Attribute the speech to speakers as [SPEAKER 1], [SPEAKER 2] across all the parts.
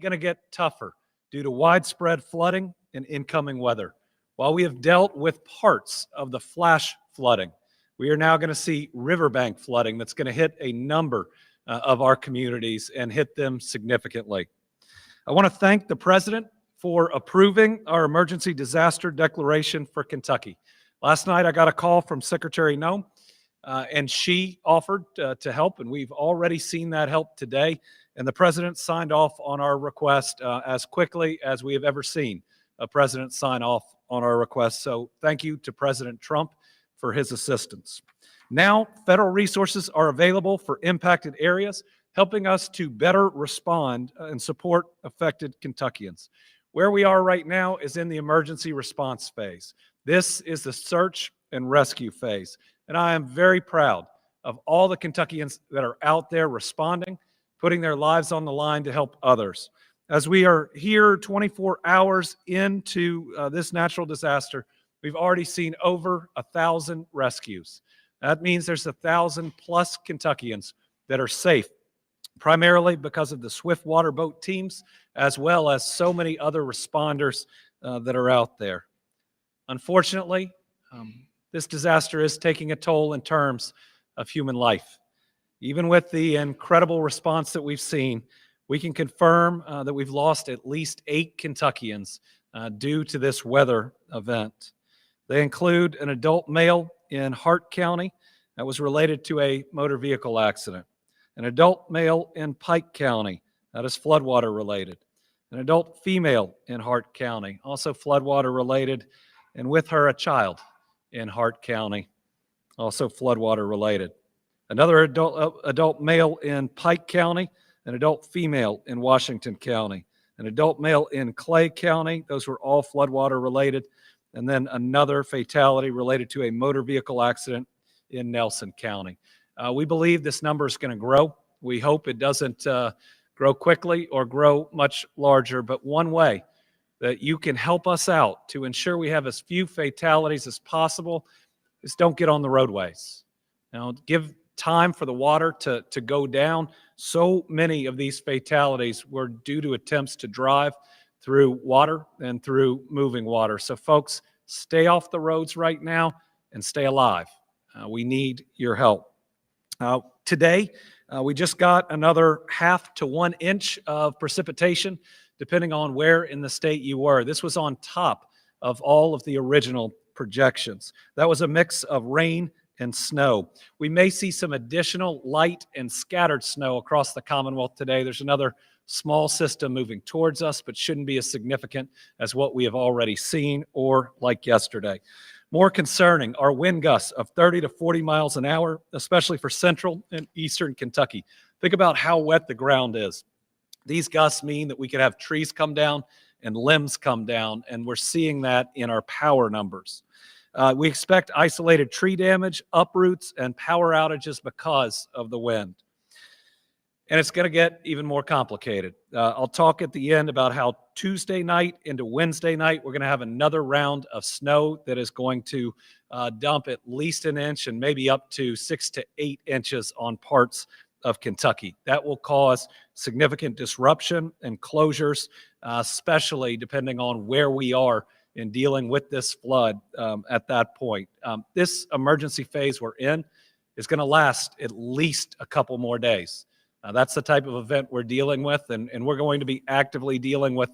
[SPEAKER 1] going to get tougher due to widespread flooding and incoming weather. While we have dealt with parts of the flash flooding, we are now going to see riverbank flooding that's going to hit a number of our communities and hit them significantly. I want to thank the President for approving our emergency disaster declaration for Kentucky. Last night I got a call from Secretary Noem, and she offered to help, and we've already seen that help today. And the President signed off on our request as quickly as we have ever seen a President sign off on our request. So thank you to President Trump for his assistance. Now, federal resources are available for impacted areas, helping us to better respond and support affected Kentuckians. Where we are right now is in the emergency response phase. This is the search and rescue phase. And I am very proud of all the Kentuckians that are out there responding, putting their lives on the line to help others. As we are here 24 hours into this natural disaster, we've already seen over 1,000 rescues. That means there's 1,000 plus Kentuckians that are safe, primarily because of the swift water boat teams, as well as so many other responders that are out there. Unfortunately, this disaster is taking a toll in terms of human life. Even with the incredible response that we've seen, we can confirm that we've lost at least 8 Kentuckians due to this weather event. They include an adult male in Hart County that was related to a motor vehicle accident, an adult male in Pike County that is floodwater related, an adult female in Hart County, also floodwater related, and with her a child in Hart County, also floodwater related. Another adult male in Pike County, an adult female in Washington County, an adult male in Clay County. Those were all floodwater related. And then another fatality related to a motor vehicle accident in Nelson County. We believe this number is going to grow. We hope it doesn't grow quickly or grow much larger, but one way that you can help us out to ensure we have as few fatalities as possible is don't get on the roadways. Now, give time for the water to go down. So many of these fatalities were due to attempts to drive through water and through moving water. So folks, stay off the roads right now and stay alive. We need your help. Today, we just got another 1/2 to 1 inch of precipitation, depending on where in the state you were. This was on top of all of the original projections. That was a mix of rain and snow. We may see some additional light and scattered snow across the Commonwealth today. There's another small system moving towards us, but shouldn't be as significant as what we have already seen or like yesterday. More concerning are wind gusts of 30 to 40 miles an hour, especially for central and eastern Kentucky. Think about how wet the ground is. These gusts mean that we could have trees come down and limbs come down, and we're seeing that in our power numbers. We expect isolated tree damage, uproots, and power outages because of the wind. And it's going to get even more complicated. I'll talk at the end about how Tuesday night into Wednesday night, we're going to have another round of snow that is going to dump at least 1 inch and maybe up to 6 to 8 inches on parts of Kentucky. That will cause significant disruption and closures, especially depending on where we are in dealing with this flood at that point. This emergency phase we're in is going to last at least a couple more days. That's the type of event we're dealing with, and we're going to be actively dealing with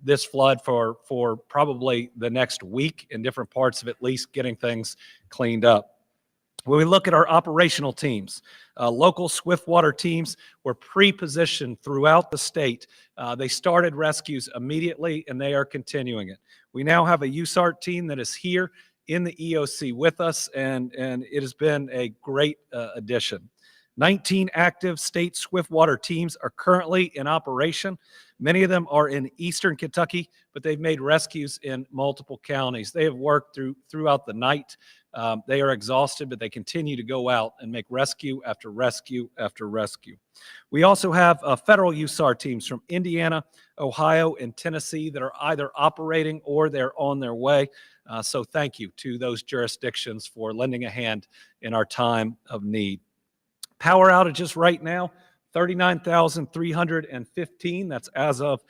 [SPEAKER 1] this flood for probably the next week in different parts of at least getting things cleaned up. When we look at our operational teams, local swiftwater teams were pre-positioned throughout the state. They started rescues immediately, and they are continuing it. We now have a USART team that is here in the EOC with us, and it has been a great addition. 19 active state swiftwater teams are currently in operation. Many of them are in eastern Kentucky, but they've made rescues in multiple counties. They have worked throughout the night. They are exhausted, but they continue to go out and make rescue after rescue after rescue. We also have federal USAR teams from Indiana, Ohio, and Tennessee that are either operating or they're on their way. So thank you to those jurisdictions for lending a hand in our time of need. Power outages right now, 39,315. That's as of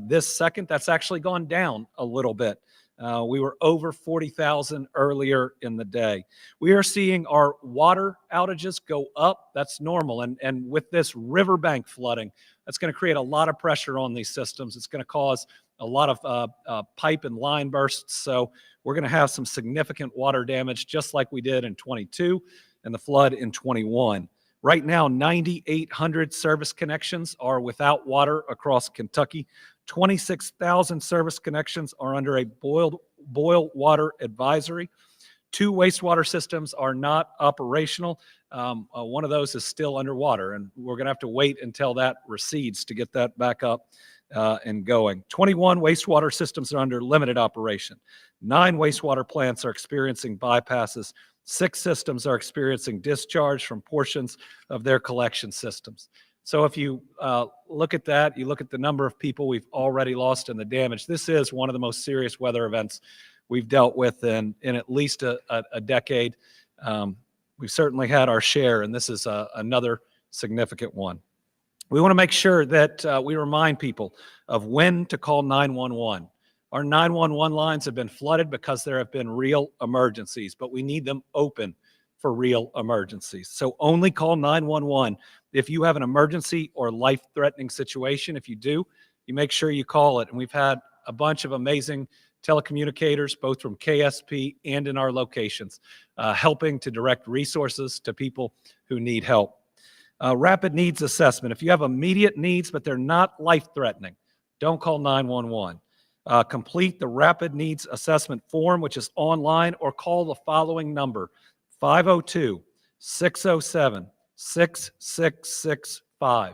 [SPEAKER 1] this second. That's actually gone down a little bit. We were over 40,000 earlier in the day. We are seeing our water outages go up. That's normal. And with this riverbank flooding, that's going to create a lot of pressure on these systems. It's going to cause a lot of pipe and line bursts. So we're going to have some significant water damage, just like we did in 22 and the flood in 21. Right now, 9,800 service connections are without water across Kentucky. 26,000 service connections are under a boil water advisory. 2 wastewater systems are not operational. One of those is still underwater, and we're going to have to wait until that recedes to get that back up and going. 21 wastewater systems are under limited operation. 9 wastewater plants are experiencing bypasses. 6 systems are experiencing discharge from portions of their collection systems. So if you look at that, you look at the number of people we've already lost and the damage, this is one of the most serious weather events we've dealt with in at least a decade. We've certainly had our share, and this is another significant one. We want to make sure that we remind people of when to call 911. Our 911 lines have been flooded because there have been real emergencies, but we need them open for real emergencies. So only call 911 if you have an emergency or life-threatening situation. If you do, you make sure you call it. And we've had a bunch of amazing telecommunicators, both from KSP and in our locations, helping to direct resources to people who need help. Rapid needs assessment. If you have immediate needs, but they're not life-threatening, don't call 911. Complete the rapid needs assessment form, which is online, or call the following number, 502-607-6665.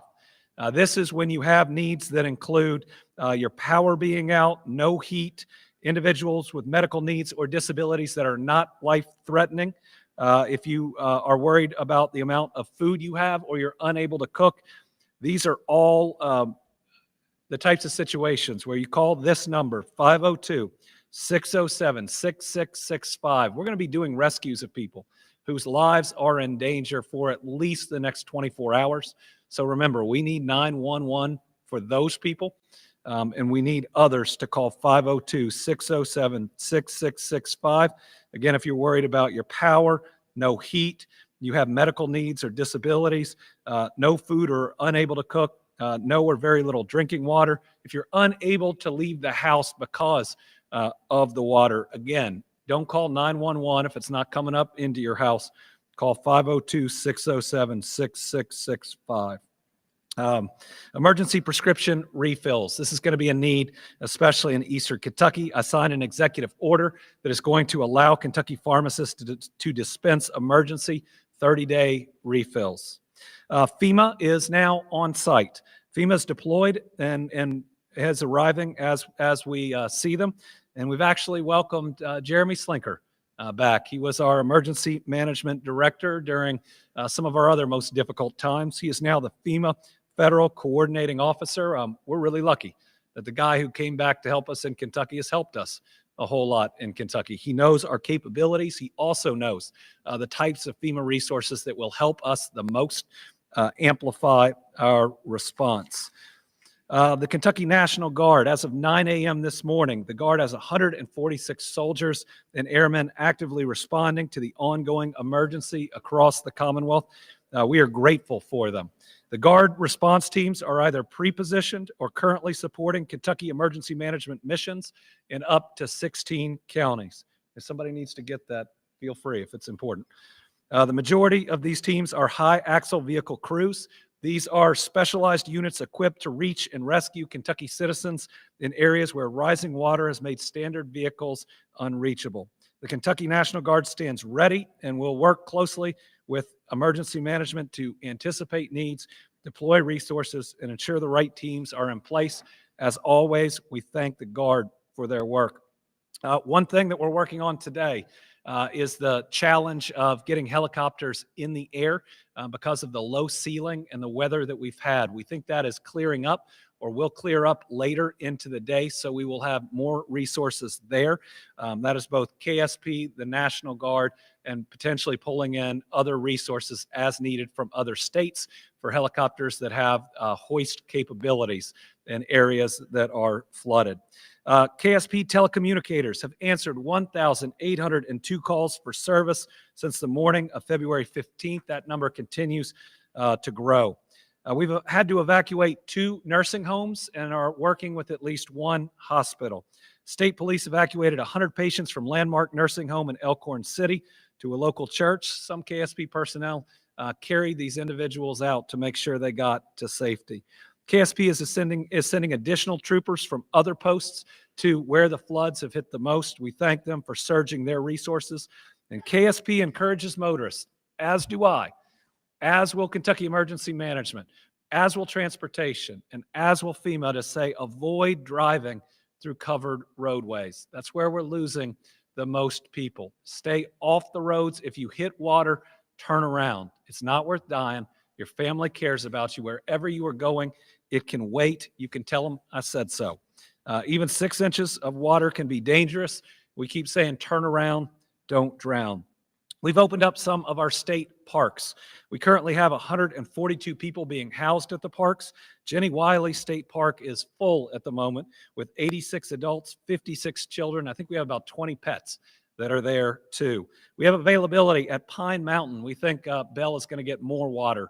[SPEAKER 1] This is when you have needs that include your power being out, no heat, individuals with medical needs or disabilities that are not life-threatening. If you are worried about the amount of food you have or you're unable to cook, these are all the types of situations where you call this number, 502-607-6665. We're going to be doing rescues of people whose lives are in danger for at least the next 24 hours. So remember, we need 911 for those people, and we need others to call 502-607-6665. Again, if you're worried about your power, no heat, you have medical needs or disabilities, no food or unable to cook, no or very little drinking water. If you're unable to leave the house because of the water, again, don't call 911 if it's not coming up into your house. Call 502-607-6665. Emergency prescription refills. This is going to be a need, especially in Eastern Kentucky. I signed an executive order that is going to allow Kentucky pharmacists to dispense emergency 30-day refills. FEMA is now on site. FEMA is deployed and is arriving as we see them. And we've actually welcomed Jeremy Slinker back. He was our emergency management director during some of our other most difficult times. He is now the FEMA Federal Coordinating Officer. We're really lucky that the guy who came back to help us in Kentucky has helped us a whole lot in Kentucky. He knows our capabilities. He also knows the types of FEMA resources that will help us the most amplify our response. The Kentucky National Guard, as of 9 a.m. this morning, the Guard has 146 soldiers and airmen actively responding to the ongoing emergency across the Commonwealth. We are grateful for them. The Guard response teams are either pre-positioned or currently supporting Kentucky emergency management missions in up to 16 counties. If somebody needs to get that, feel free if it's important. The majority of these teams are high axle vehicle crews. These are specialized units equipped to reach and rescue Kentucky citizens in areas where rising water has made standard vehicles unreachable. The Kentucky National Guard stands ready and will work closely with emergency management to anticipate needs, deploy resources, and ensure the right teams are in place. As always, we thank the Guard for their work. One thing that we're working on today is the challenge of getting helicopters in the air because of the low ceiling and the weather that we've had. We think that is clearing up or will clear up later into the day, so we will have more resources there. That is both KSP, the National Guard, and potentially pulling in other resources as needed from other states for helicopters that have hoist capabilities in areas that are flooded. KSP telecommunicators have answered 1,802 calls for service since the morning of February 15th. That number continues to grow. We've had to evacuate 2 nursing homes and are working with at least 1 hospital. State police evacuated 100 patients from Landmark Nursing Home in Elkhorn City to a local church. Some KSP personnel carried these individuals out to make sure they got to safety. KSP is sending additional troopers from other posts to where the floods have hit the most. We thank them for surging their resources. And KSP encourages motorists, as do I, as will Kentucky Emergency Management, as will transportation, and as will FEMA, to say avoid driving through covered roadways. That's where we're losing the most people. Stay off the roads. If you hit water, turn around. It's not worth dying. Your family cares about you. Wherever you are going, it can wait. You can tell them I said so. Even 6 inches of water can be dangerous. We keep saying turn around, don't drown. We've opened up some of our state parks. We currently have 142 people being housed at the parks. Jenny Wiley State Park is full at the moment with 86 adults, 56 children. I think we have about 20 pets that are there too. We have availability at Pine Mountain. We think Bell is going to get more water.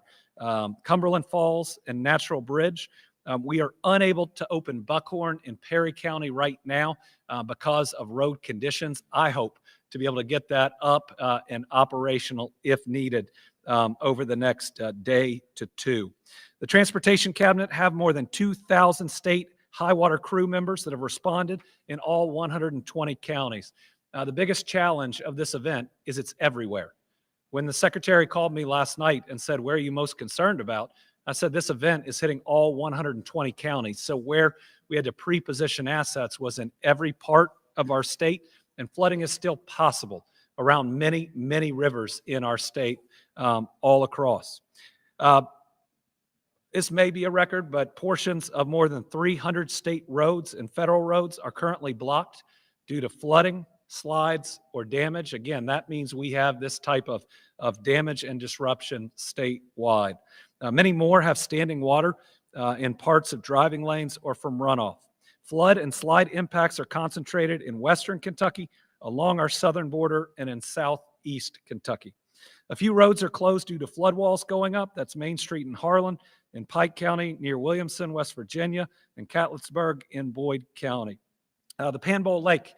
[SPEAKER 1] Cumberland Falls and Natural Bridge. We are unable to open Buckhorn in Perry County right now because of road conditions. I hope to be able to get that up and operational if needed over the next day to 2. The Transportation Cabinet have more than 2,000 state high water crew members that have responded in all 120 counties. The biggest challenge of this event is it's everywhere. When the secretary called me last night and said, where are you most concerned about? I said, this event is hitting all 120 counties. So where we had to pre-position assets was in every part of our state, and flooding is still possible around many, many rivers in our state all across. This may be a record, but portions of more than 300 state roads and federal roads are currently blocked due to flooding, slides, or damage. Again, that means we have this type of damage and disruption statewide. Many more have standing water in parts of driving lanes or from runoff. Flood and slide impacts are concentrated in western Kentucky, along our southern border, and in southeast Kentucky. A few roads are closed due to flood walls going up. That's Main Street in Harlan, in Pike County near Williamson, West Virginia, and Catlettsburg in Boyd County. The Panbowl Lake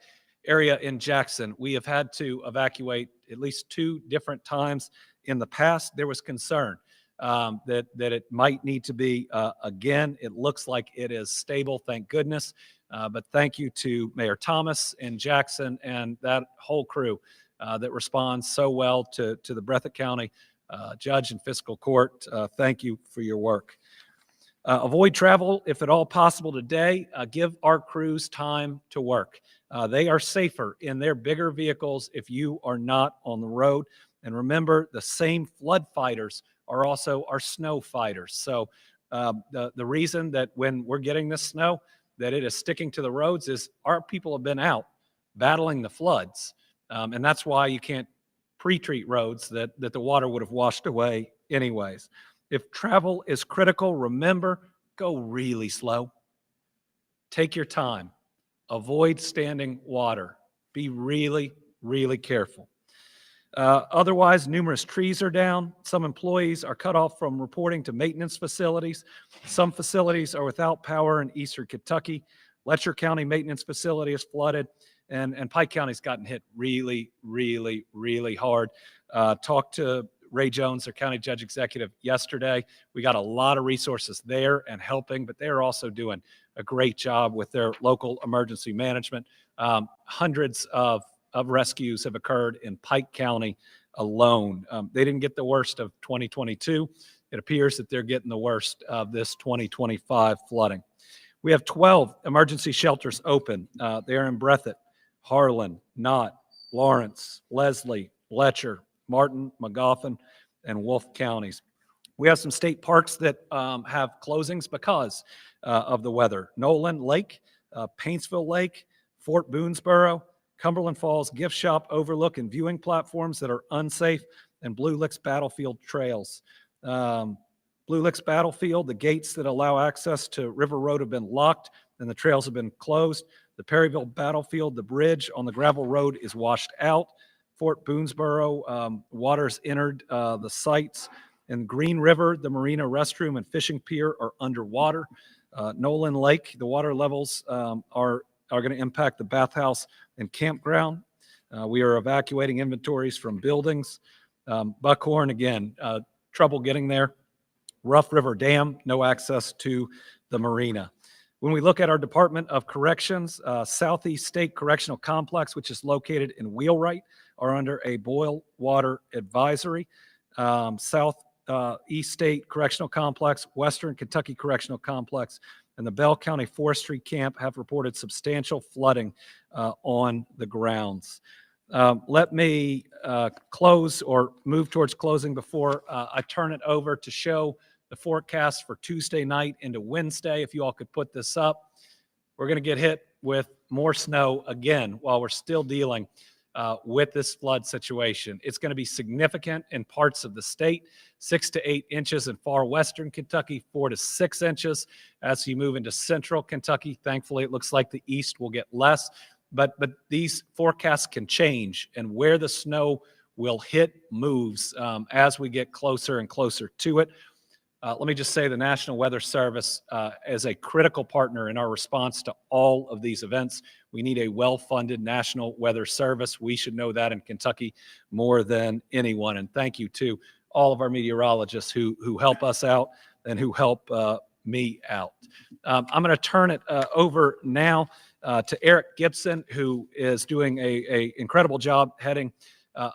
[SPEAKER 1] area in Jackson, we have had to evacuate at least 2 different times in the past. There was concern that it might need to be again. It looks like it is stable, thank goodness. But thank you to Mayor Thomas in Jackson and that whole crew that responds so well to the Breathitt County Judge and Fiscal Court. Thank you for your work. Avoid travel if at all possible today. Give our crews time to work. They are safer in their bigger vehicles if you are not on the road. And remember, the same flood fighters are also our snow fighters. So the reason that when we're getting this snow, that it is sticking to the roads is our people have been out battling the floods. And that's why you can't pre-treat roads that the water would have washed away anyways. If travel is critical, remember, go really slow. Take your time. Avoid standing water. Be really, really careful. Otherwise, numerous trees are down. Some employees are cut off from reporting to maintenance facilities. Some facilities are without power in eastern Kentucky. Letcher County maintenance facility is flooded, and Pike County's gotten hit really, really, really hard. Talked to Ray Jones, their county judge executive, yesterday. We got a lot of resources there and helping, but they're also doing a great job with their local emergency management. Hundreds of rescues have occurred in Pike County alone. They didn't get the worst of 2022. It appears that they're getting the worst of this 2025 flooding. We have 12 emergency shelters open. They are in Breathitt, Harlan, Knott, Lawrence, Leslie, Letcher, Martin, Magoffin, and Wolfe counties. We have some state parks that have closings because of the weather. Nolan Lake, Paintsville Lake, Fort Boonesboro, Cumberland Falls gift shop overlook and viewing platforms that are unsafe, and Blue Licks Battlefield trails. Blue Licks Battlefield, the gates that allow access to River Road have been locked and the trails have been closed. The Perryville Battlefield, the bridge on the gravel road is washed out. Fort Boonesboro, water's entered the sites. In Green River, the marina restroom and fishing pier are underwater. Nolan Lake, the water levels are going to impact the bathhouse and campground. We are evacuating inventories from buildings. Buckhorn, again, trouble getting there. Rough River Dam, no access to the marina. When we look at our Department of Corrections, Southeast State Correctional Complex, which is located in Wheelwright, are under a boil water advisory. Southeast State Correctional Complex, Western Kentucky Correctional Complex, and the Bell County Forestry Camp have reported substantial flooding on the grounds. Let me close or move towards closing before I turn it over to show the forecast for Tuesday night into Wednesday. If you all could put this up, we're going to get hit with more snow again while we're still dealing with this flood situation. It's going to be significant in parts of the state, 6 to 8 inches in far western Kentucky, 4 to 6 inches. As you move into central Kentucky, thankfully, it looks like the east will get less, but these forecasts can change, and where the snow will hit moves as we get closer and closer to it. Let me just say the National Weather Service is a critical partner in our response to all of these events. We need a well-funded National Weather Service. We should know that in Kentucky more than anyone. And thank you to all of our meteorologists who help us out and who help me out. I'm going to turn it over now to Eric Gibson, who is doing a incredible job heading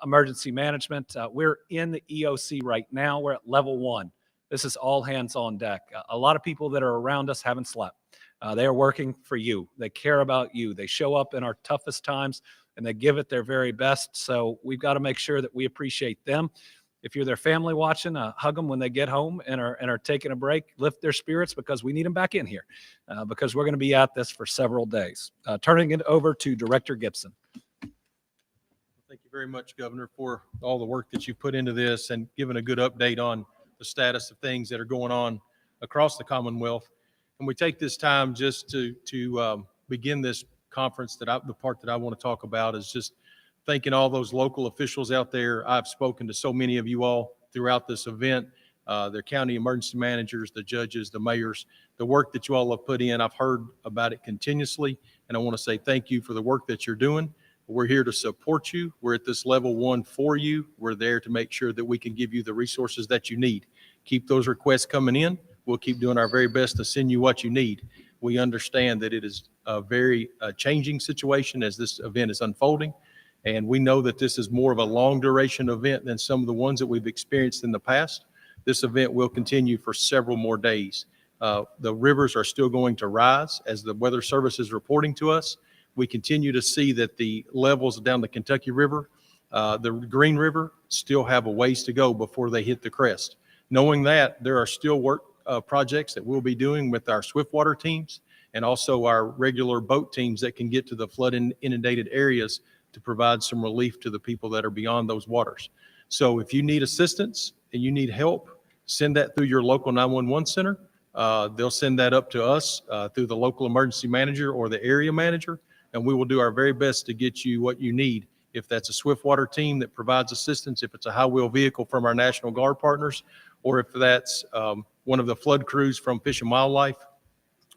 [SPEAKER 1] emergency management. We're in the EOC right now. We're at level 1. This is all hands on deck. A lot of people that are around us haven't slept. They are working for you. They care about you. They show up in our toughest times and they give it their very best. So we've got to make sure that we appreciate them. If you're their family watching, hug them when they get home and are taking a break. Lift their spirits because we need them back in here because we're going to be at this for several days. Turning it over to Director Gibson.
[SPEAKER 2] Thank you very much, Governor, for all the work that you've put into this and giving a good update on the status of things that are going on across the Commonwealth. And we take this time just to begin this conference. The part that I want to talk about is just thanking all those local officials out there. I've spoken to so many of you all throughout this event, their county emergency managers, the judges, the mayors, the work that you all have put in. I've heard about it continuously, and I want to say thank you for the work that you're doing. We're here to support you. We're at this level 1 for you. We're there to make sure that we can give you the resources that you need. Keep those requests coming in. We'll keep doing our very best to send you what you need. We understand that it is a very changing situation as this event is unfolding. And we know that this is more of a long duration event than some of the ones that we've experienced in the past. This event will continue for several more days. The rivers are still going to rise as the Weather Service is reporting to us. We continue to see that the levels down the Kentucky River, the Green River, still have a ways to go before they hit the crest. Knowing that, there are still work projects that we'll be doing with our swiftwater teams and also our regular boat teams that can get to the flood inundated areas to provide some relief to the people that are beyond those waters. So if you need assistance and you need help, send that through your local 911 center. They'll send that up to us through the local emergency manager or the area manager, and we will do our very best to get you what you need. If that's a swiftwater team that provides assistance, if it's a high-wheel vehicle from our National Guard partners, or if that's one of the flood crews from Fish and Wildlife,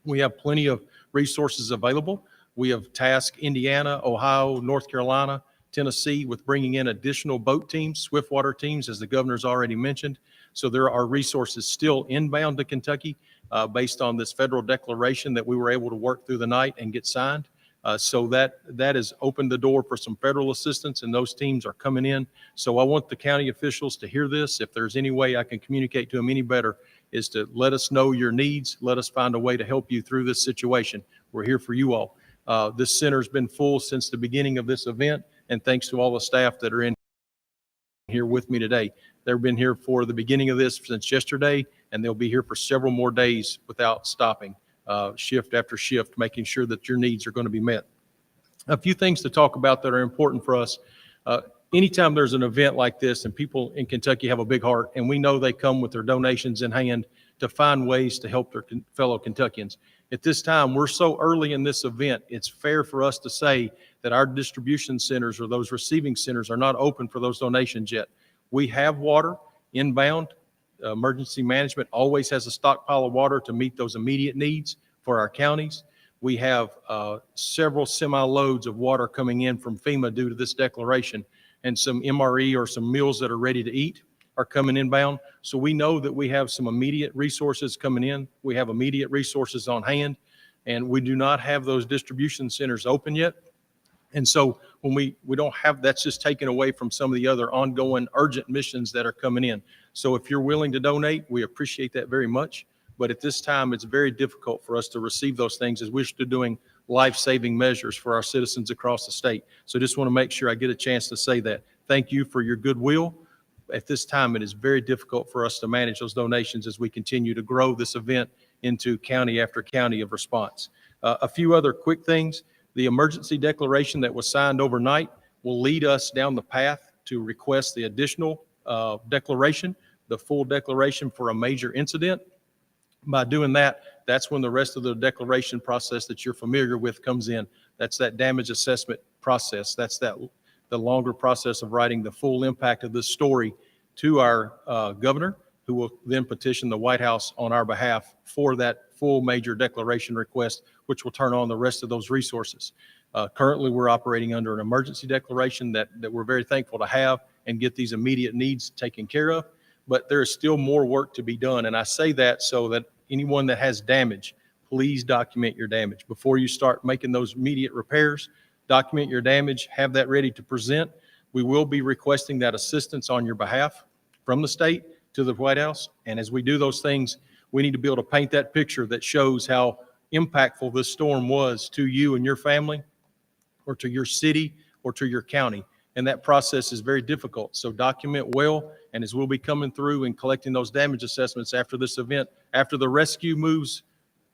[SPEAKER 2] we have plenty of resources available. We have tasked Indiana, Ohio, North Carolina, Tennessee with bringing in additional boat teams, swiftwater teams, as the governor's already mentioned. So there are resources still inbound to Kentucky based on this federal declaration that we were able to work through the night and get signed. So that has opened the door for some federal assistance, and those teams are coming in. So I want the county officials to hear this. If there's any way I can communicate to them any better, is to let us know your needs. Let us find a way to help you through this situation. We're here for you all. This center's been full since the beginning of this event, and thanks to all the staff that are in here with me today. They've been here for the beginning of this since yesterday, and they'll be here for several more days without stopping. Shift after shift, making sure that your needs are going to be met. A few things to talk about that are important for us. Anytime there's an event like this, and people in Kentucky have a big heart, and we know they come with their donations in hand to find ways to help their fellow Kentuckians. At this time, we're so early in this event, it's fair for us to say that our distribution centers or those receiving centers are not open for those donations yet. We have water inbound. Emergency management always has a stockpile of water to meet those immediate needs for our counties. We have several semi-loads of water coming in from FEMA due to this declaration, and some MRE or some meals that are ready to eat are coming inbound. So we know that we have some immediate resources coming in. We have immediate resources on hand, and we do not have those distribution centers open yet. And so when we don't have, that's just taken away from some of the other ongoing urgent missions that are coming in. So if you're willing to donate, we appreciate that very much. But at this time, it's very difficult for us to receive those things as we're still doing life-saving measures for our citizens across the state. So just want to make sure I get a chance to say that. Thank you for your goodwill. At this time, it is very difficult for us to manage those donations as we continue to grow this event into county after county of response. A few other quick things. The emergency declaration that was signed overnight will lead us down the path to request the additional declaration, the full declaration for a major incident. By doing that, that's when the rest of the declaration process that you're familiar with comes in. That's that damage assessment process. That's the longer process of writing the full impact of this story to our governor, who will then petition the White House on our behalf for that full major declaration request, which will turn on the rest of those resources. Currently, we're operating under an emergency declaration that we're very thankful to have and get these immediate needs taken care of. But there is still more work to be done. And I say that so that anyone that has damage, please document your damage. Before you start making those immediate repairs, document your damage, have that ready to present. We will be requesting that assistance on your behalf from the state to the White House. And as we do those things, we need to be able to paint that picture that shows how impactful this storm was to you and your family, or to your city, or to your county. And that process is very difficult. So document well, and as we'll be coming through and collecting those damage assessments after this event, after the rescue moves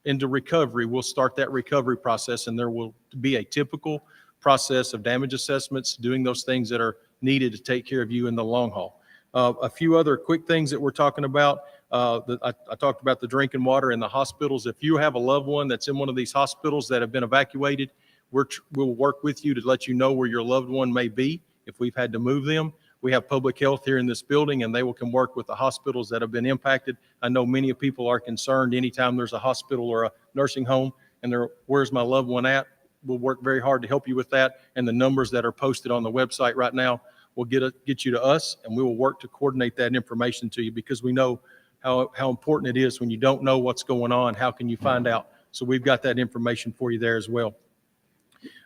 [SPEAKER 2] into recovery, we'll start that recovery process, and there will be a typical process of damage assessments, doing those things that are needed to take care of you in the long haul. A few other quick things that we're talking about. I talked about the drinking water in the hospitals. If you have a loved one that's in one of these hospitals that have been evacuated, we'll work with you to let you know where your loved one may be if we've had to move them. We have public health here in this building, and they can work with the hospitals that have been impacted. I know many people are concerned anytime there's a hospital or a nursing home and where's my loved one at? We'll work very hard to help you with that. And the numbers that are posted on the website right now will get you to us, and we will work to coordinate that information to you, because we know how important it is when you don't know what's going on. How can you find out? So we've got that information for you there as well.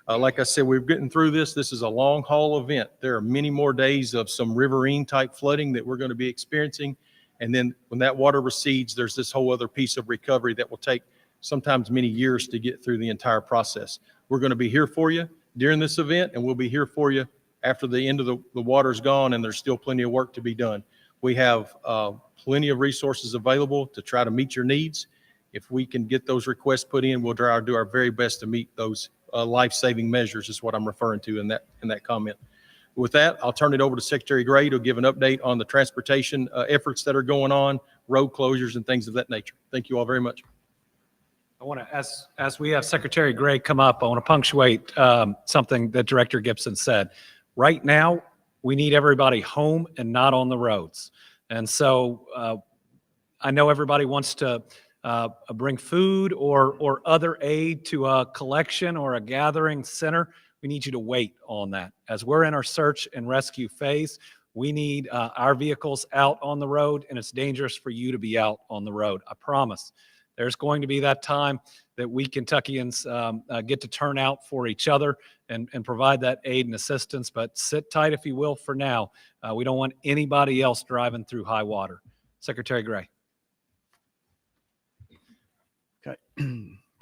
[SPEAKER 2] Like I said, we're getting through this. This is a long haul event. There are many more days of some riverine type flooding that we're going to be experiencing. And then when that water recedes, there's this whole other piece of recovery that will take sometimes many years to get through the entire process. We're going to be here for you during this event, and we'll be here for you after the end of the water's gone, and there's still plenty of work to be done. We have plenty of resources available to try to meet your needs. If we can get those requests put in, we'll do our very best to meet those life-saving measures, is what I'm referring to in that comment. With that, I'll turn it over to Secretary Gray to give an update on the transportation efforts that are going on, road closures, and things of that nature. Thank you all very much.
[SPEAKER 1] I want to, as we have Secretary Gray come up, I want to punctuate something that Director Gibson said. Right now, we need everybody home and not on the roads. And so I know everybody wants to bring food or other aid to a collection or a gathering center. We need you to wait on that. As we're in our search and rescue phase, we need our vehicles out on the road, and it's dangerous for you to be out on the road. I promise. There's going to be that time that we Kentuckians get to turn out for each other and provide that aid and assistance, but sit tight, if you will, for now. We don't want anybody else driving through high water. Secretary Gray.
[SPEAKER 3] Okay.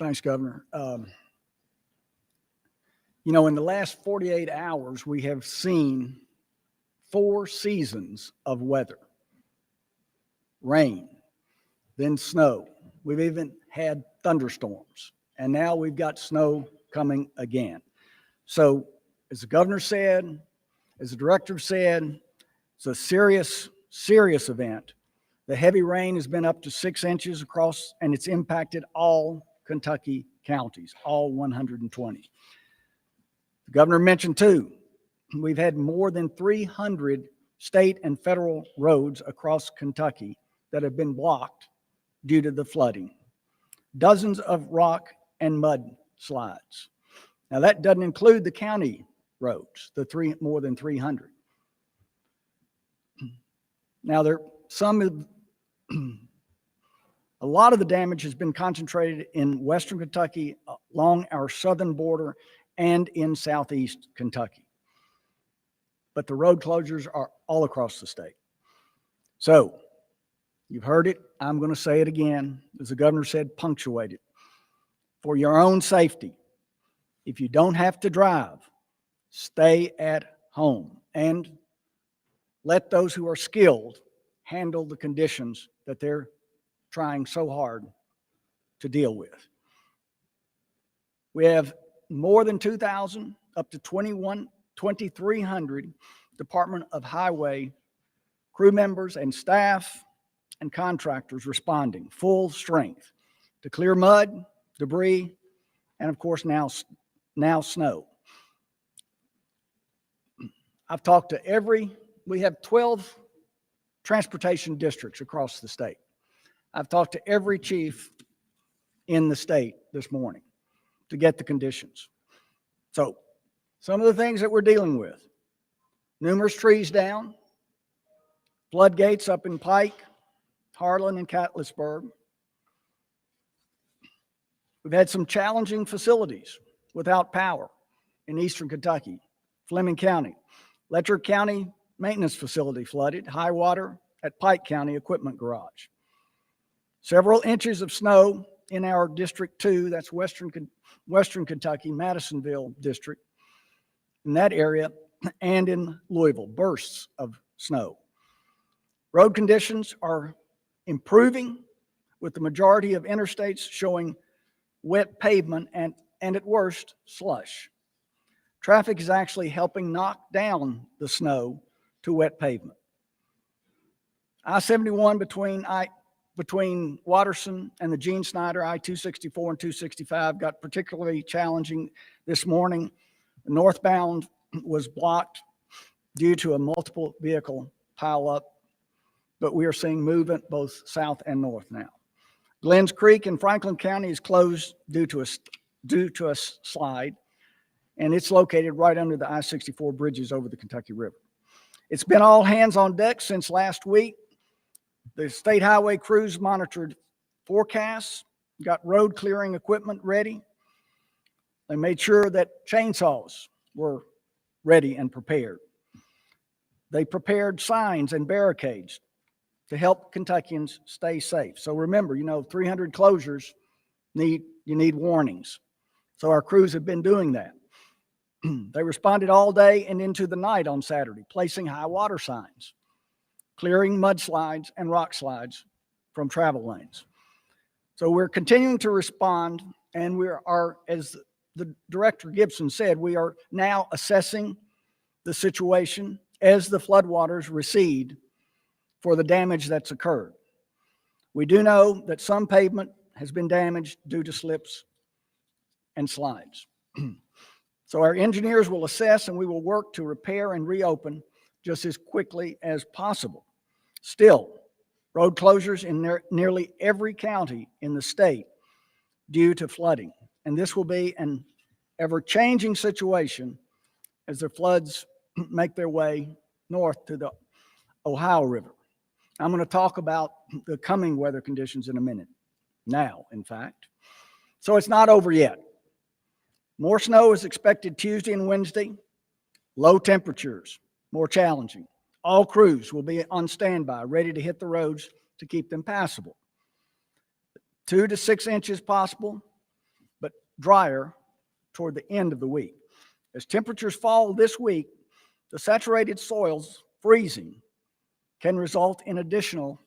[SPEAKER 3] Thanks, Governor. You know, in the last 48 hours, we have seen 4 seasons of weather. Rain, then snow. We've even had thunderstorms, and now we've got snow coming again. So as the governor said, as the director said, it's a serious, serious event. The heavy rain has been up to 6 inches across, and it's impacted all Kentucky counties, all 120. The governor mentioned too, we've had more than 300 state and federal roads across Kentucky that have been blocked due to the flooding. Dozens of rock and mud slides. Now that doesn't include the county roads, more than 300. Now a lot of the damage has been concentrated in Western Kentucky, along our southern border, and in Southeast Kentucky. But the road closures are all across the state. So you've heard it. I'm going to say it again. As the governor said, punctuate it. For your own safety, if you don't have to drive, stay at home and let those who are skilled handle the conditions that they're trying so hard to deal with. We have more than 2,000, up to 2,300 Department of Highway crew members and staff and contractors responding full strength to clear mud, debris, and of course now snow. I've talked to we have 12 transportation districts across the state. I've talked to every chief in the state this morning to get the conditions. So some of the things that we're dealing with: numerous trees down, floodgates up in Pike, Harlan, and Catlettsburg. We've had some challenging facilities without power in Eastern Kentucky, Fleming County. Letcher County maintenance facility flooded, high water at Pike County equipment garage. Several inches of snow in our District 2, that's Western Kentucky, Madisonville District, in that area, and in Louisville, bursts of snow. Road conditions are improving, with the majority of interstates showing wet pavement and at worst, slush. Traffic is actually helping knock down the snow to wet pavement. I-71 between Watterson and the Gene Snyder, I-264 and 265, got particularly challenging this morning. The northbound was blocked due to a multiple vehicle pileup, but we are seeing movement both south and north now. Glens Creek in Franklin County is closed due to a slide, and it's located right under the I-64 bridges over the Kentucky River. It's been all hands on deck since last week. The state highway crews monitored forecasts, got road clearing equipment ready. They made sure that chainsaws were ready and prepared. They prepared signs and barricades to help Kentuckians stay safe. So remember, 300 closures, you need warnings. So our crews have been doing that. They responded all day and into the night on Saturday, placing high water signs, clearing mudslides and rock slides from travel lanes. So we're continuing to respond, and we are, as the Director Gibson said, we are now assessing the situation as the floodwaters recede for the damage that's occurred. We do know that some pavement has been damaged due to slips and slides. So our engineers will assess, and we will work to repair and reopen just as quickly as possible. Still, road closures in nearly every county in the state due to flooding. And this will be an ever-changing situation as the floods make their way north to the Ohio River. I'm going to talk about the coming weather conditions in a minute. Now, in fact. So it's not over yet. More snow is expected Tuesday and Wednesday. Low temperatures, more challenging. All crews will be on standby, ready to hit the roads to keep them passable. 2 to 6 inches possible, but drier toward the end of the week. As temperatures fall this week, the saturated soils freezing can result in additional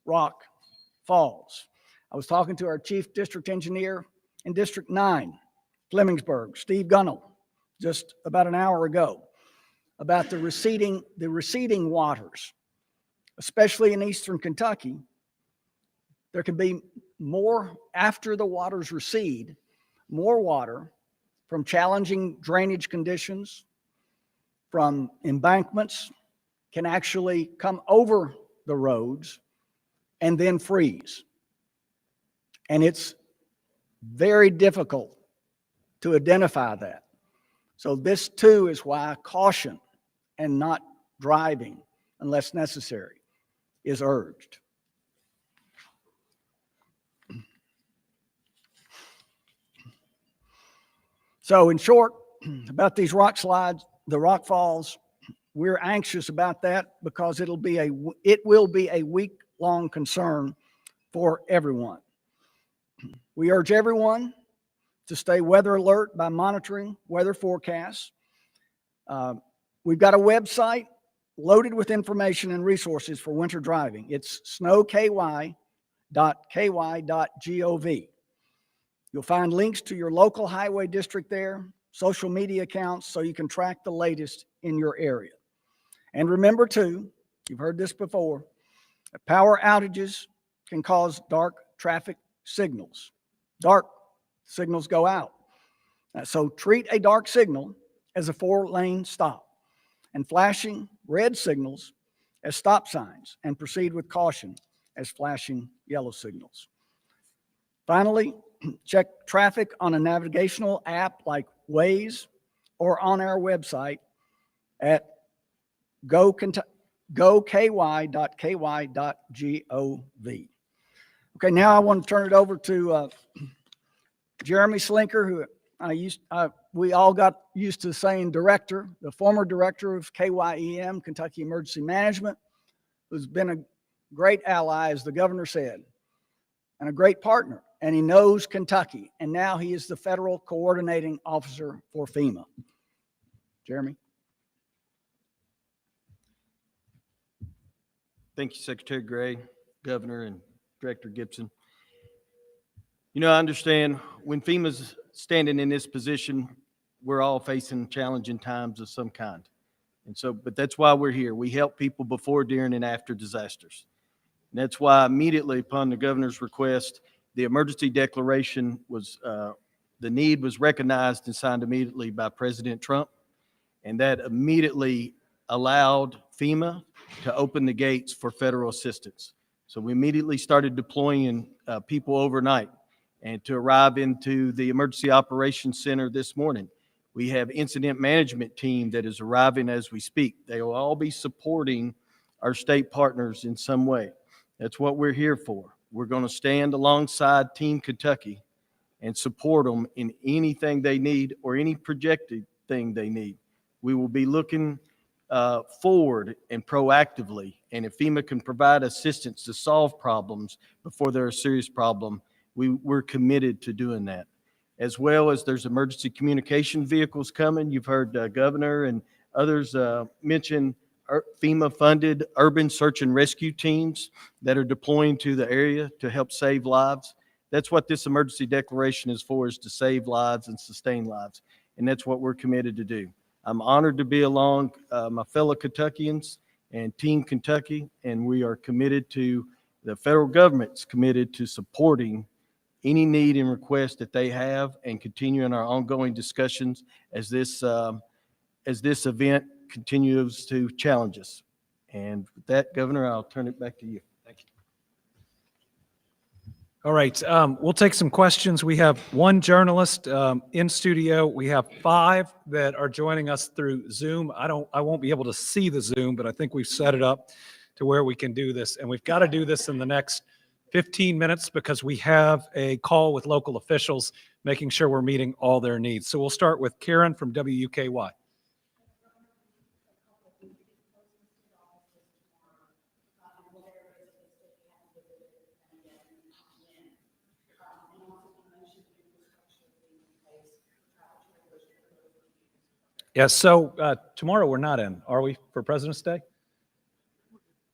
[SPEAKER 3] rock falls. I was talking to our chief district engineer in District 9, Flemingsburg, Steve Gunnell, just about an hour ago about the receding waters, especially in eastern Kentucky. There can be more, after the waters recede, more water from challenging drainage conditions, from embankments, can actually come over the roads and then freeze. And it's very difficult to identify that. So this too is why caution and not driving unless necessary is urged. So in short, about these rock slides, the rock falls, we're anxious about that because it will be a week-long concern for everyone. We urge everyone to stay weather alert by monitoring weather forecasts. We've got a website loaded with information and resources for winter driving. It's snowky.ky.gov. You'll find links to your local highway district there, social media accounts, so you can track the latest in your area. And remember too, you've heard this before, that power outages can cause dark traffic signals. Dark signals go out. So treat a dark signal as a 4-lane stop and flashing red signals as stop signs, and proceed with caution as flashing yellow signals. Finally, check traffic on a navigational app like Waze or on our website at goky.ky.gov. Okay, now I want to turn it over to Jeremy Slinker, who we all got used to saying director, the former director of KYEM, Kentucky Emergency Management, who's been a great ally, as the governor said, and a great partner. And he knows Kentucky. And now he is the federal coordinating officer for FEMA. Jeremy.
[SPEAKER 4] Thank you, Secretary Gray, Governor, and Director Gibson. You know, I understand when FEMA's standing in this position, we're all facing challenging times of some kind. And so, but that's why we're here. We help people before, during, and after disasters. And that's why immediately upon the governor's request, the emergency declaration was, the need was recognized and signed immediately by President Trump. And that immediately allowed FEMA to open the gates for federal assistance. So we immediately started deploying people overnight and to arrive into the Emergency Operations Center this morning. We have incident management team that is arriving as we speak. They will all be supporting our state partners in some way. That's what we're here for. We're going to stand alongside Team Kentucky and support them in anything they need or any projected thing they need. We will be looking forward and proactively, and if FEMA can provide assistance to solve problems before they're a serious problem, we're committed to doing that. As well as there's emergency communication vehicles coming. You've heard Governor and others mention FEMA-funded urban search and rescue teams that are deploying to the area to help save lives. That's what this emergency declaration is for, is to save lives and sustain lives. And that's what we're committed to do. I'm honored to be along my fellow Kentuckians and Team Kentucky, and we are committed to, the federal government's committed to supporting any need and request that they have and continuing our ongoing discussions as this event continues to challenge us. And with that, Governor, I'll turn it back to you. Thank you.
[SPEAKER 1] All right, we'll take some questions. We have one journalist in studio. We have 5 that are joining us through Zoom. I won't be able to see the Zoom, but I think we've set it up to where we can do this. And we've got to do this in the next 15 minutes because we have a call with local officials, making sure we're meeting all their needs. So we'll start with Karen from WKY. Yes, so tomorrow we're not in, are we, for President's Day?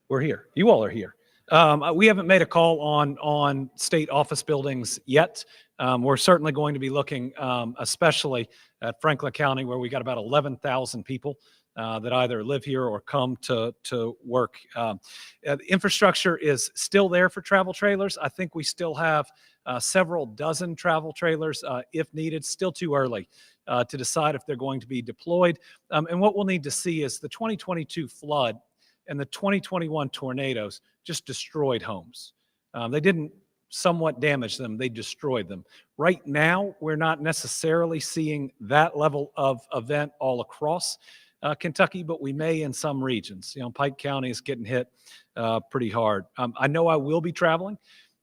[SPEAKER 1] We're here. You all are here. We haven't made a call on state office buildings yet. We're certainly going to be looking especially at Franklin County, where we got about 11,000 people that either live here or come to work. The infrastructure is still there for travel trailers. I think we still have several dozen travel trailers if needed. Still too early to decide if they're going to be deployed. And what we'll need to see is the 2022 flood and the 2021 tornadoes just destroyed homes. They didn't somewhat damage them, they destroyed them. Right now, we're not necessarily seeing that level of event all across Kentucky, but we may in some regions. Pike County is getting hit pretty hard. I know I will be traveling.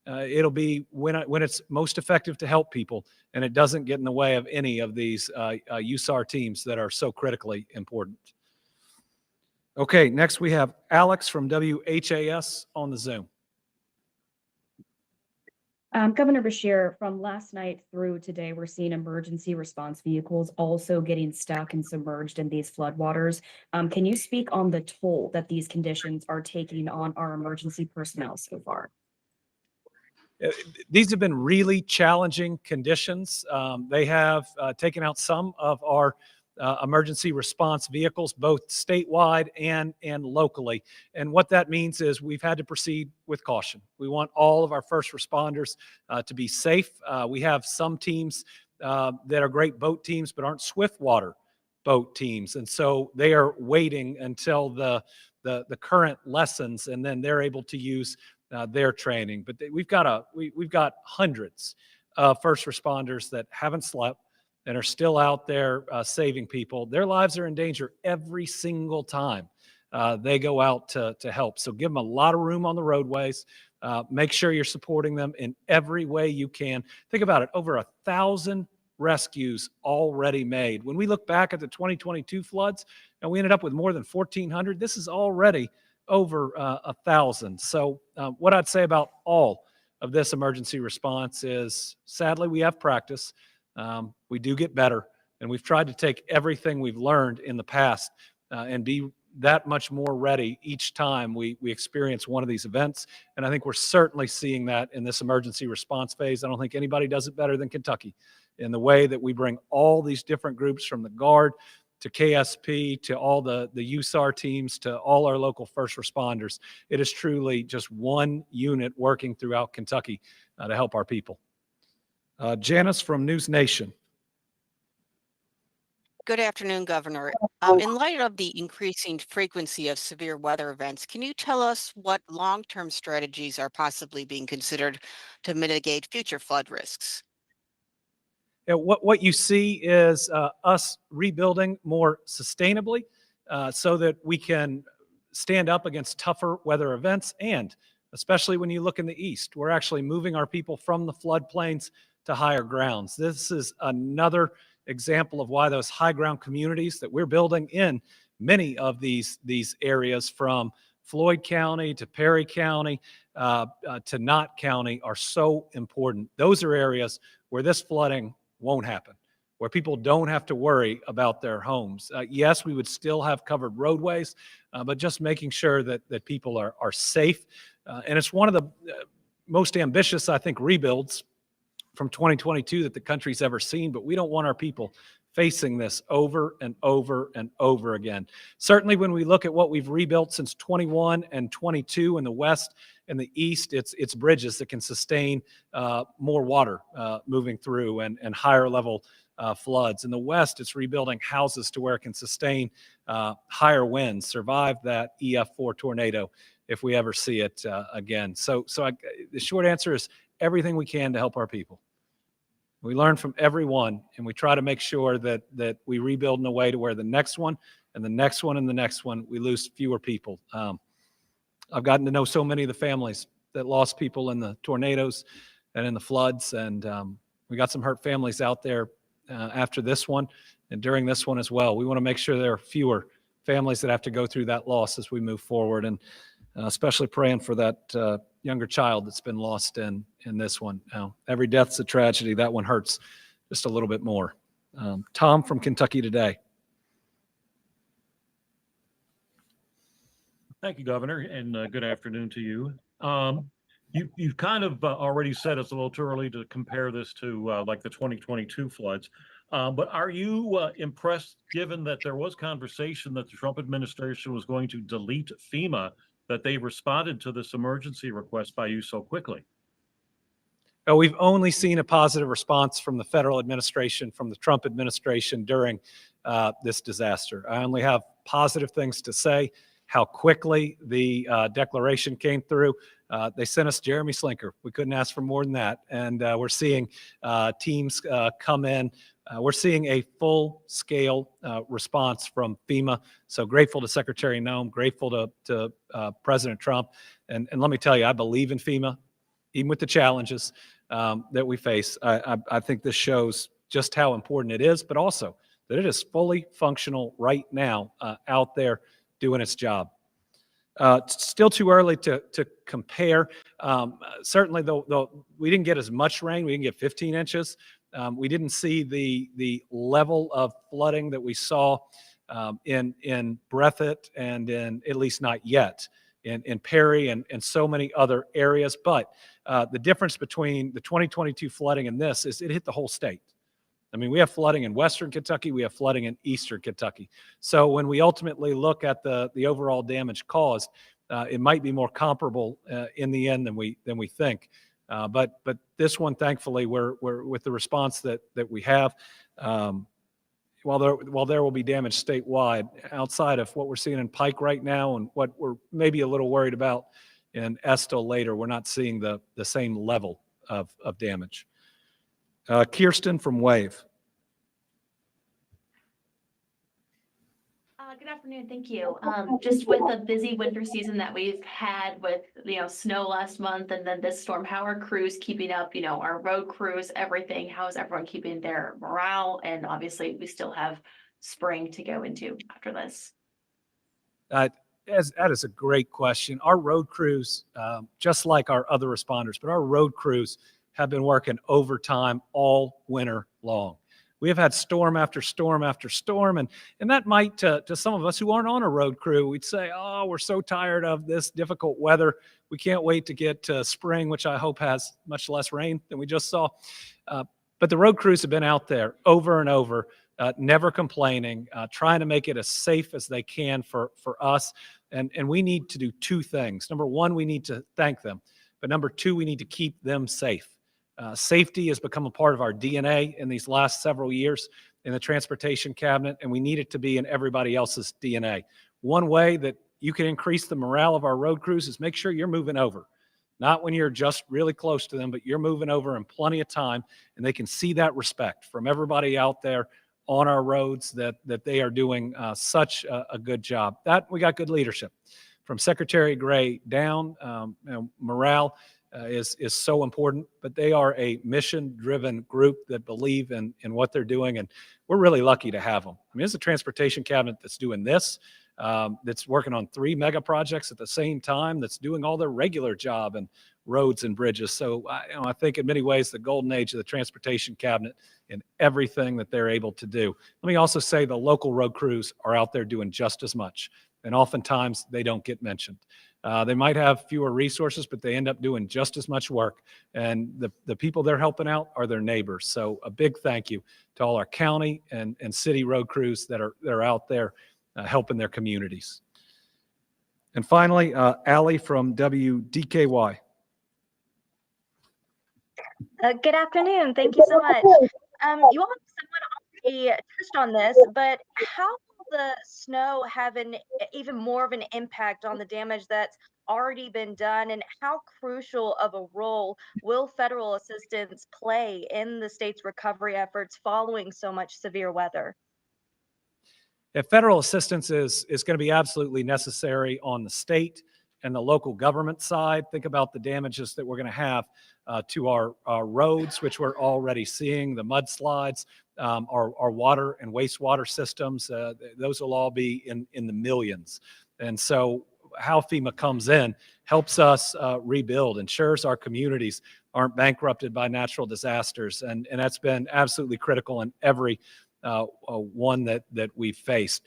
[SPEAKER 1] It'll be when it's most effective to help people, and it doesn't get in the way of any of these USAR teams that are so critically important. Okay, next we have Alex from WHAS on the Zoom.
[SPEAKER 5] Governor Beshear, from last night through today, we're seeing emergency response vehicles also getting stuck and submerged in these floodwaters. Can you speak on the toll that these conditions are taking on our emergency personnel so far?
[SPEAKER 1] These have been really challenging conditions. They have taken out some of our emergency response vehicles, both statewide and locally. And what that means is we've had to proceed with caution. We want all of our first responders to be safe. We have some teams that are great boat teams, but aren't swiftwater boat teams. And so they are waiting until the current lessons, and then they're able to use their training. But we've got hundreds of first responders that haven't slept and are still out there saving people. Their lives are in danger every single time they go out to help. So give them a lot of room on the roadways. Make sure you're supporting them in every way you can. Think about it, over 1,000 rescues already made. When we look back at the 2022 floods, and we ended up with more than 1,400, this is already over 1,000. So what I'd say about all of this emergency response is, sadly, we have practice. We do get better, and we've tried to take everything we've learned in the past and be that much more ready each time we experience one of these events. And I think we're certainly seeing that in this emergency response phase. I don't think anybody does it better than Kentucky in the way that we bring all these different groups, from the Guard to KSP to all the USAR teams to all our local first responders. It is truly just one unit working throughout Kentucky to help our people. Janice from News Nation.
[SPEAKER 6] Good afternoon, Governor. In light of the increasing frequency of severe weather events, can you tell us what long-term strategies are possibly being considered to mitigate future flood risks?
[SPEAKER 1] What you see is us rebuilding more sustainably so that we can stand up against tougher weather events. And especially when you look in the east, we're actually moving our people from the floodplains to higher grounds. This is another example of why those high ground communities that we're building in many of these areas, from Floyd County to Perry County to Knott County, are so important. Those are areas where this flooding won't happen, where people don't have to worry about their homes. Yes, we would still have covered roadways, but just making sure that people are safe. And it's one of the most ambitious, I think, rebuilds from 2022 that the country's ever seen, but we don't want our people facing this over and over and over again. Certainly when we look at what we've rebuilt since 21 and 22 in the west and the east, it's bridges that can sustain more water moving through and higher level floods. In the west, it's rebuilding houses to where it can sustain higher winds, survive that EF4 tornado if we ever see it again. So the short answer is everything we can to help our people. We learn from everyone, and we try to make sure that we rebuild in a way to where the next one and the next one and the next one, we lose fewer people. I've gotten to know so many of the families that lost people in the tornadoes and in the floods, and we got some hurt families out there after this one and during this one as well. We want to make sure there are fewer families that have to go through that loss as we move forward, and especially praying for that younger child that's been lost in this one. Every death's a tragedy. That one hurts just a little bit more. Tom from Kentucky Today.
[SPEAKER 7] Thank you, Governor, and good afternoon to you. You've kind of already said it's a little too early to compare this to like the 2022 floods, But are you impressed, given that there was conversation that the Trump administration was going to delete FEMA, that they responded to this emergency request by you so quickly?
[SPEAKER 1] We've only seen a positive response from the federal administration, from the Trump administration during this disaster. I only have positive things to say. How quickly the declaration came through. They sent us Jeremy Slinker. We couldn't ask for more than that. And we're seeing teams come in. We're seeing a full-scale response from FEMA. So grateful to Secretary Noem, grateful to President Trump. And let me tell you, I believe in FEMA, even with the challenges that we face. I think this shows just how important it is, but also that it is fully functional right now out there doing its job. It's still too early to compare. Certainly, though, we didn't get as much rain. We didn't get 15 inches. We didn't see the level of flooding that we saw in Breathitt and in, at least not yet, in Perry and so many other areas. But the difference between the 2022 flooding and this is it hit the whole state. I mean, we have flooding in Western Kentucky, we have flooding in Eastern Kentucky. So when we ultimately look at the overall damage caused, it might be more comparable in the end than we think. But this one, thankfully, we're with the response that we have. While there will be damage statewide, outside of what we're seeing in Pike right now and what we're maybe a little worried about in Estill later, we're not seeing the same level of damage. Kirsten from Wave.
[SPEAKER 8] Good afternoon. Thank you. Just with the busy winter season that we've had with, snow last month and then this storm, how are crews keeping up, our road crews, everything? How is everyone keeping their morale? And obviously we still have spring to go into after this.
[SPEAKER 1] That is a great question. Our road crews, just like our other responders, but our road crews have been working overtime all winter long. We have had storm after storm after storm, and that might, to some of us who aren't on a road crew, we'd say, oh, we're so tired of this difficult weather. We can't wait to get to spring, which I hope has much less rain than we just saw. But the road crews have been out there over and over, never complaining, trying to make it as safe as they can for us. And we need to do two things. Number one, we need to thank them. But number two, we need to keep them safe. Safety has become a part of our DNA in these last several years in the Transportation Cabinet, and we need it to be in everybody else's DNA. One way that you can increase the morale of our road crews is make sure you're moving over. Not when you're just really close to them, but you're moving over in plenty of time, and they can see that respect from everybody out there on our roads that they are doing such a good job. That we got good leadership. From Secretary Gray down, morale is so important, but they are a mission-driven group that believe in what they're doing, and we're really lucky to have them. I mean, it's a Transportation Cabinet that's doing this, that's working on 3 mega projects at the same time, that's doing all their regular job and roads and bridges. So I think in many ways the golden age of the Transportation Cabinet in everything that they're able to do. Let me also say the local road crews are out there doing just as much, and oftentimes they don't get mentioned. They might have fewer resources, but they end up doing just as much work. And the people they're helping out are their neighbors. So a big thank you to all our county and city road crews that are out there helping their communities. And finally, Allie from WKYT.
[SPEAKER 9] Good afternoon. Thank you so much. You all have somewhat already touched on this, but how will the snow have even more of an impact on the damage that's already been done, and how crucial of a role will federal assistance play in the state's recovery efforts following so much severe weather?
[SPEAKER 1] Yeah, federal assistance is going to be absolutely necessary on the state and the local government side. Think about the damages that we're going to have to our roads, which we're already seeing, the mudslides, our water and wastewater systems. Those will all be in the millions. And so how FEMA comes in helps us rebuild, ensures our communities aren't bankrupted by natural disasters. And that's been absolutely critical in every one that we've faced.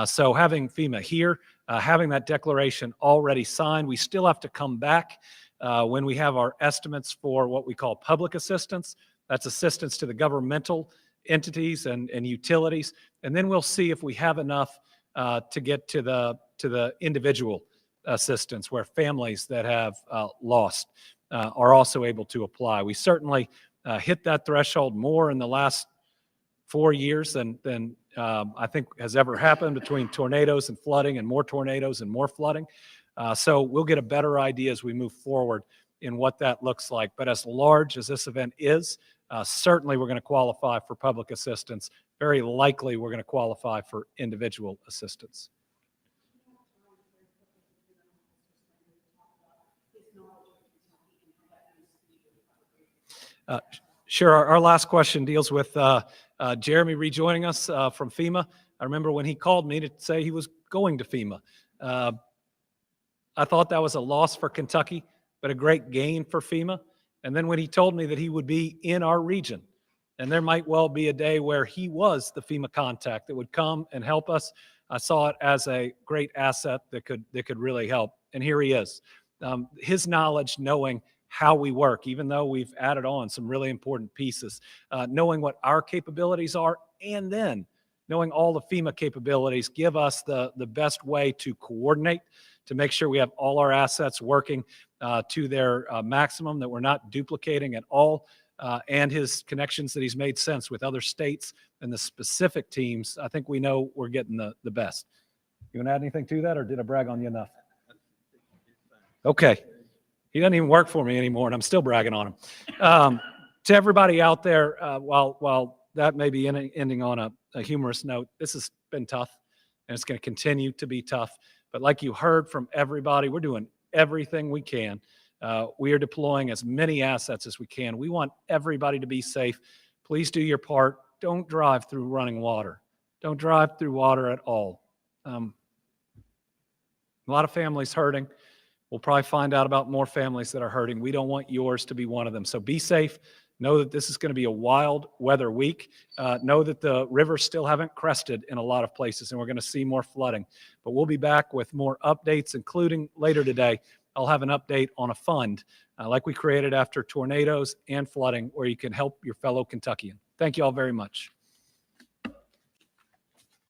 [SPEAKER 1] So having FEMA here, having that declaration already signed, we still have to come back when we have our estimates for what we call public assistance. That's assistance to the governmental entities and utilities, and then we'll see if we have enough to get to the individual assistance where families that have lost are also able to apply. We certainly hit that threshold more in the last 4 years than I think has ever happened between tornadoes and flooding, and more tornadoes and more flooding. So we'll get a better idea as we move forward in what that looks like. But as large as this event is, certainly we're going to qualify for public assistance. Very likely we're going to qualify for individual assistance. Sure. Our last question deals with Jeremy rejoining us from FEMA. I remember when he called me to say he was going to FEMA. I thought that was a loss for Kentucky, but a great gain for FEMA. And then when he told me that he would be in our region, and there might well be a day where he was the FEMA contact that would come and help us, I saw it as a great asset that could really help. And here he is. His knowledge, knowing how we work, even though we've added on some really important pieces, knowing what our capabilities are, and then knowing all the FEMA capabilities give us the best way to coordinate, to make sure we have all our assets working to their maximum, that we're not duplicating at all, and his connections that he's made sense with other states and the specific teams. I think we know we're getting the best. You want to add anything to that, or did I brag on you enough? Okay. He doesn't even work for me anymore, and I'm still bragging on him. To everybody out there, while that may be ending on a humorous note, this has been tough, and it's going to continue to be tough. But like you heard from everybody, we're doing everything we can. We are deploying as many assets as we can. We want everybody to be safe. Please do your part. Don't drive through running water. Don't drive through water at all. A lot of families hurting. We'll probably find out about more families that are hurting. We don't want yours to be one of them. So be safe. Know that this is going to be a wild weather week. Know that the rivers still haven't crested in a lot of places, and we're going to see more flooding. But we'll be back with more updates, including later today. I'll have an update on a fund like we created after tornadoes and flooding, where you can help your fellow Kentuckian. Thank you all very much.